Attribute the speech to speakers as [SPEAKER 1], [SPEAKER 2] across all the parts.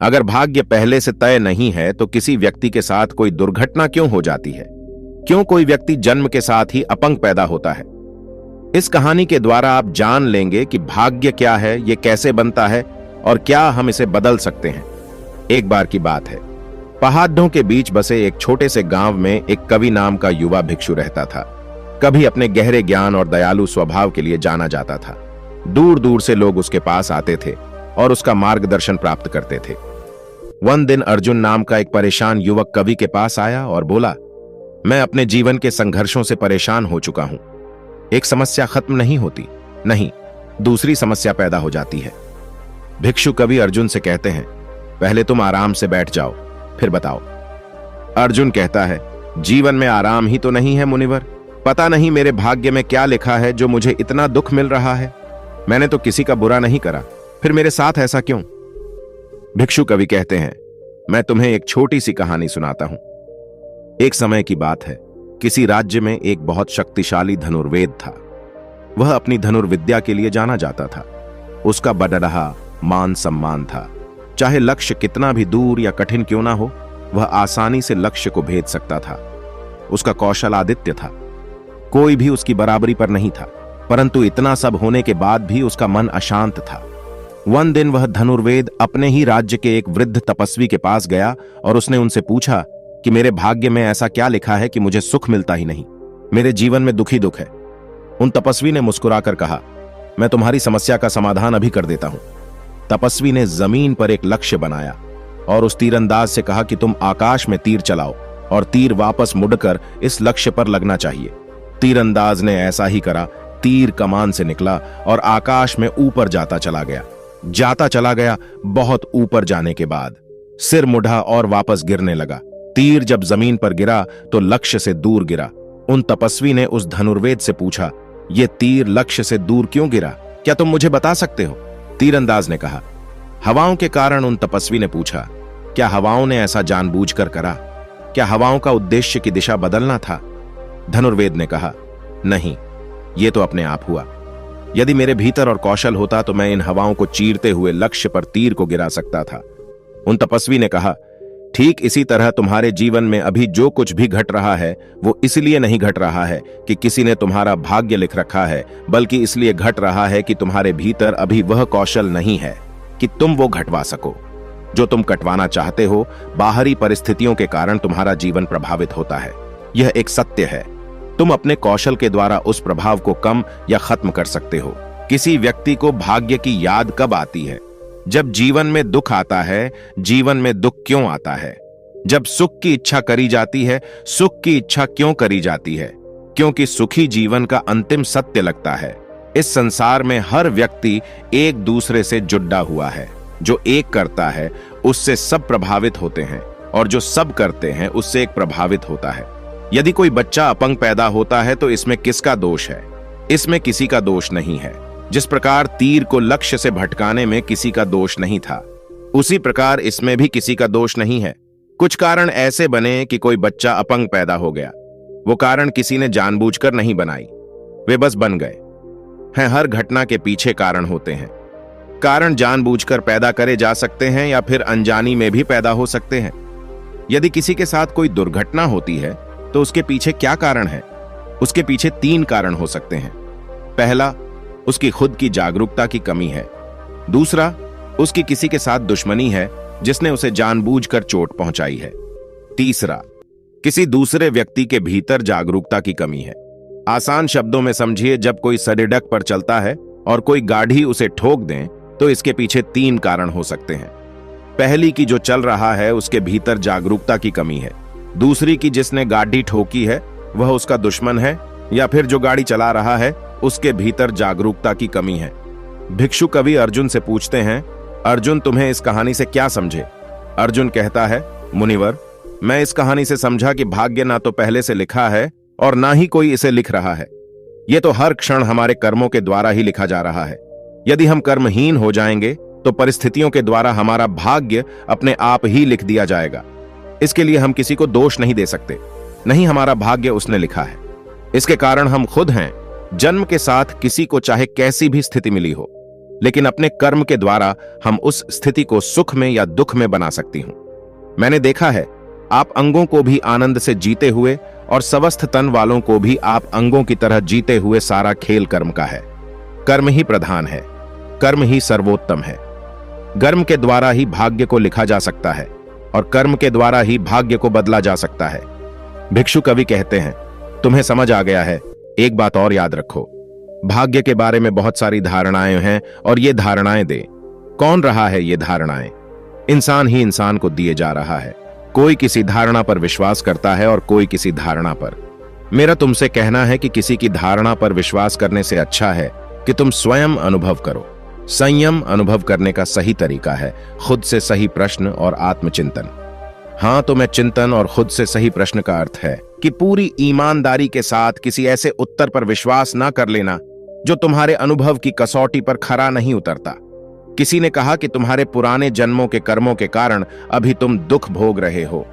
[SPEAKER 1] अगर भाग्य पहले से तय नहीं है तो किसी व्यक्ति के साथ कोई दुर्घटना क्यों हो जाती है? क्यों कोई व्यक्ति जन्म के साथ ही अपंग पैदा होता है? इस कहानी के द्वारा आप जान लेंगे कि भाग्य क्या है, ये कैसे बनता है और क्या हम इसे बदल सकते हैं। एक बार की बात है, पहाड़ों के बीच बसे एक छोटे से गांव में एक कवि नाम का युवा भिक्षु रहता था। कभी अपने गहरे ज्ञान और दयालु स्वभाव के लिए जाना जाता था। दूर दूर से लोग उसके पास आते थे और उसका मार्गदर्शन प्राप्त करते थे। one दिन अर्जुन नाम का एक परेशान युवक कवि के पास आया और बोला, मैं अपने जीवन के संघर्षों से परेशान हो चुका हूं। एक समस्या खत्म नहीं होती, नहीं, दूसरी समस्या पैदा हो जाती है। भिक्षु कवि अर्जुन से कहते हैं, पहले तुम आराम से बैठ जाओ, फिर बताओ। अर्जुन कहता है, जीवन में आराम ही तो नहीं है मुनिवर। पता नहीं मेरे भाग्य में क्या लिखा है जो मुझे इतना दुख मिल रहा है। मैंने तो किसी का बुरा नहीं करा, फिर मेरे साथ ऐसा क्यों? भिक्षु कवि कहते हैं, मैं तुम्हें एक छोटी सी कहानी सुनाता हूं। एक समय की बात है, किसी राज्य में एक बहुत शक्तिशाली धनुर्वेद था। वह अपनी धनुर्विद्या के लिए जाना जाता था। उसका बड़रहा मान सम्मान था। चाहे लक्ष्य कितना भी दूर या कठिन क्यों ना हो, वह आसानी से लक्ष्य को भेद सकता था। उसका कौशल आदित्य था। कोई भी उसकी बराबरी पर नहीं था, परंतु इतना सब होने के बाद भी उसका मन अशांत था। one दिन वह धनुर्वेद अपने ही राज्य के एक वृद्ध तपस्वी के पास गया और उसने उनसे पूछा कि मेरे भाग्य में ऐसा क्या लिखा है कि मुझे सुख मिलता ही नहीं। मेरे जीवन में दुख ही दुख है। उन तपस्वी ने मुस्कुराकर कहा, मैं तुम्हारी समस्या का समाधान अभी कर देता हूं। तपस्वी ने जमीन पर एक लक्ष्य बनाया और उस तीरंदाज से कहा कि तुम आकाश में तीर चलाओ और तीर वापस मुड़कर इस लक्ष्य पर लगना चाहिए। तीरंदाज ने ऐसा ही करा। तीर कमान से निकला और आकाश में ऊपर जाता चला गया। बहुत ऊपर जाने के बाद सिर मुड़ा और वापस गिरने लगा। तीर जब जमीन पर गिरा तो लक्ष्य से दूर गिरा। उन तपस्वी ने उस धनुर्वेद से पूछा, यह तीर लक्ष्य से दूर क्यों गिरा? क्या तुम मुझे बता सकते हो? तीरंदाज ने कहा, हवाओं के कारण। उन तपस्वी ने पूछा, क्या हवाओं ने ऐसा जानबूझकर करा? क्या हवाओं का उद्देश्य की दिशा बदलना था? धनुर्वेद ने कहा, नहीं, यह तो अपने आप हुआ। यदि मेरे भीतर और कौशल होता तो मैं इन हवाओं को चीरते हुए लक्ष्य पर तीर को गिरा सकता था। उन तपस्वी ने कहा, ठीक इसी तरह तुम्हारे जीवन में अभी जो कुछ भी घट रहा है वो इसलिए नहीं घट रहा है कि किसी ने तुम्हारा भाग्य लिख रखा है, बल्कि इसलिए घट रहा है कि तुम्हारे भीतर अभी वह कौशल नहीं है कि तुम वो घटवा सको जो तुम कटवाना चाहते हो। बाहरी परिस्थितियों के कारण तुम्हारा जीवन प्रभावित होता है। यह एक सत्य है। तुम अपने कौशल के द्वारा उस प्रभाव को कम या खत्म कर सकते हो। किसी व्यक्ति को भाग्य की याद कब आती है? जब जीवन में दुख आता है। जीवन में दुख क्यों आता है? जब सुख की इच्छा करी जाती है। सुख की इच्छा क्यों करी जाती है? क्योंकि सुखी जीवन का अंतिम सत्य लगता है। इस संसार में हर व्यक्ति एक दूसरे से जुड़ा हुआ है। जो एक करता है उससे सब प्रभावित होते हैं और जो सब करते हैं उससे एक प्रभावित होता है। यदि कोई बच्चा अपंग पैदा होता है तो इसमें किसका दोष है? इसमें किसी का दोष नहीं है। जिस प्रकार तीर को लक्ष्य से भटकाने में किसी का दोष नहीं था, उसी प्रकार इसमें भी किसी का दोष नहीं है। कुछ कारण ऐसे बने कि कोई बच्चा अपंग पैदा हो गया। वो कारण किसी ने जानबूझकर नहीं बनाई, वे बस बन गए हैं। हर घटना के पीछे कारण होते हैं। कारण जानबूझकर पैदा करे जा सकते हैं या फिर अनजानी में भी पैदा हो सकते हैं। यदि किसी के साथ कोई दुर्घटना होती है तो उसके पीछे क्या कारण है? उसके पीछे 3 कारण हो सकते हैं। पहला, उसकी खुद की जागरूकता की कमी है। दूसरा, उसकी किसी के साथ दुश्मनी है जिसने उसे जानबूझकर चोट पहुंचाई है। तीसरा, किसी दूसरे व्यक्ति के भीतर जागरूकता की कमी है। आसान शब्दों में समझिए, जब कोई सड़क पर चलता है और कोई गाड़ी उसे ठोक दे तो इसके पीछे 3 कारण हो सकते हैं। पहली की जो चल रहा है उसके भीतर जागरूकता की कमी है। दूसरी की जिसने गाड़ी ठोकी है वह उसका दुश्मन है, या फिर जो गाड़ी चला रहा है उसके भीतर जागरूकता की कमी है। भिक्षु कवि अर्जुन से पूछते हैं, अर्जुन तुम्हें इस कहानी से क्या समझे? अर्जुन कहता है, मुनिवर, मैं इस कहानी से समझा कि भाग्य ना तो पहले से लिखा है और ना ही कोई इसे लिख रहा है। यह तो हर क्षण हमारे कर्मों के द्वारा ही लिखा जा रहा है। यदि हम कर्महीन हो जाएंगे तो परिस्थितियों के द्वारा हमारा भाग्य अपने आप ही लिख दिया जाएगा। इसके लिए हम किसी को दोष नहीं दे सकते। नहीं, हमारा भाग्य उसने लिखा है। इसके कारण हम खुद हैं। जन्म के साथ किसी को चाहे कैसी भी स्थिति मिली हो, लेकिन अपने कर्म के द्वारा हम उस स्थिति को सुख में या दुख में बना सकती हूं। मैंने देखा है, आप अंगों को भी आनंद से जीते हुए और स्वस्थ तन वालों को भी आप अंगों की तरह जीते हुए सारा खेल कर्म का है। कर्म ही प्रधान है, कर्म ही सर्वोत्तम है। कर्म के द्वारा ही भाग्य को लिखा जा सकता है और कर्म के द्वारा ही भाग्य को बदला जा सकता है। भिक्षु कवि कहते हैं, तुम्हें समझ आ गया है, एक बात और याद रखो, भाग्य के बारे में बहुत सारी धारणाएं हैं और ये धारणाएं दे कौन रहा है? ये धारणाएं इंसान ही इंसान को दिए जा रहा है। कोई किसी धारणा पर विश्वास करता है और कोई किसी धारणा पर। मेरा तुमसे कहना है कि किसी की धारणा पर विश्वास करने से अच्छा है कि तुम स्वयं अनुभव करो। संयम अनुभव करने का सही तरीका है खुद से सही प्रश्न और आत्मचिंतन। हाँ, तो मैं चिंतन और खुद से सही प्रश्न का अर्थ है कि पूरी ईमानदारी के साथ किसी ऐसे उत्तर पर विश्वास ना कर लेना जो तुम्हारे अनुभव की कसौटी पर खरा नहीं उतरता। किसी ने कहा कि तुम्हारे पुराने जन्मों के कर्मों के कारण अभी तुम दुख भोग रहे हो।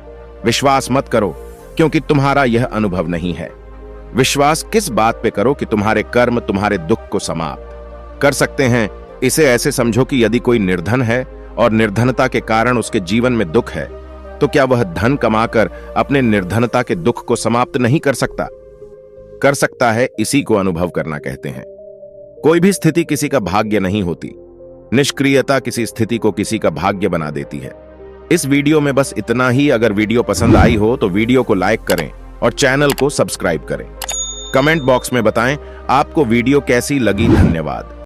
[SPEAKER 1] विश्वास मत करो क्योंकि तुम्हारा यह अनुभव नहीं है। विश्वास किस बात पे करो कि तुम्हारे कर्म तुम्हारे दुख को समाप्त कर सकते हैं। इसे ऐसे समझो कि यदि कोई निर्धन है और निर्धनता के कारण उसके जीवन में दुख है, तो क्या वह धन कमाकर अपने निर्धनता के दुख को समाप्त नहीं कर सकता? कर सकता है। इसी को अनुभव करना कहते हैं। कोई भी स्थिति किसी का भाग्य नहीं होती। निष्क्रियता किसी स्थिति को किसी का भाग्य बना देती है। इस वीडियो में बस इतना ही। अगर वीडियो पसंद आई हो तो वीडियो को लाइक करें और चैनल को सब्सक्राइब करें। कमेंट बॉक्स में बताएं आपको वीडियो कैसी लगी। धन्यवाद।